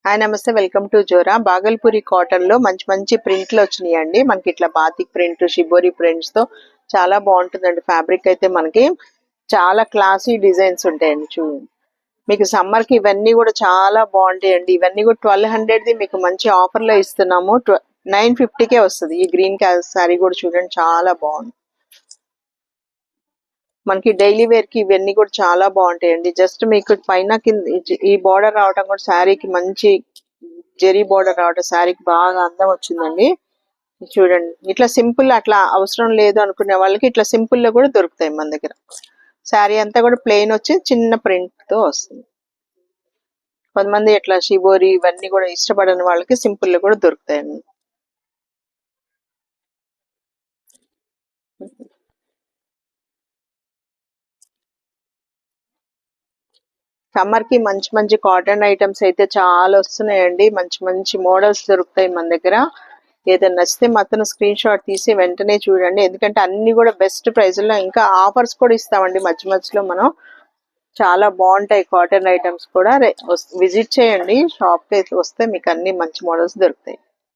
Hi నమస్తే, welcome to Zora. Bhagalpuri cotton లో మంచి మంచి ప్రింట్లు వచ్చినాయండి. మనకి ఇట్లా బాతిక్ ప్రింట్, షిబోరి ప్రింట్స్ తో చాలా బాగుంటుందండి. ఫ్యాబ్రిక్ అయితే మనకి చాలా క్లాసీ డిజైన్స్ ఉంటాయండి. చూడండి, మీకు సమ్మర్ కి ఇవన్నీ కూడా చాలా బాగుంటాయండి. ఇవన్నీ కూడా 1200ది మీకు మంచి ఆఫర్ లో ఇస్తున్నాము. 950కే వస్తుంది. ఈ గ్రీన్ శారీ కూడా చూడండి, చాలా బాగుంది. మనకి డైలీ వేర్ కి ఇవన్నీ కూడా చాలా బాగుంటాయండి. జస్ట్ మీకు పైన కింద ఈ బార్డర్ రావటం కూడా శారీకి మంచి జెరీ బార్డర్ రావటం శారీకి బాగా అందం వచ్చిందండి. చూడండి, ఇట్లా సింపుల్ అట్లా అవసరం లేదు అనుకునే వాళ్ళకి ఇట్లా సింపుల్ లో కూడా దొరుకుతాయి మన దగ్గర. శారీ అంతా కూడా ప్లెయిన్ వచ్చి చిన్న ప్రింట్ తో వస్తుంది. కొంతమంది ఇట్లా షిబోరి ఇవన్నీ కూడా ఇష్టపడని వాళ్ళకి సింపుల్ లో కూడా దొరుకుతాయండి. సమ్మర్ కి మంచి మంచి కాటన్ ఐటమ్స్ అయితే చాలా వస్తున్నాయండి. మంచి మంచి మోడల్స్ దొరుకుతాయి మన దగ్గర. ఏదైనా నచ్చితే మాత్రం స్క్రీన్ షాట్ తీసి వెంటనే చూడండి. ఎందుకంటే అన్ని కూడా బెస్ట్ ప్రైస్ లో ఇంకా ఆఫర్స్ కూడా ఇస్తామండి మధ్య మధ్యలో మనం. చాలా బాగుంటాయి కాటన్ ఐటమ్స్ కూడా. విజిట్ చేయండి షాప్ కి వస్తే మీకు అన్ని మంచి మోడల్స్ దొరుకుతాయి.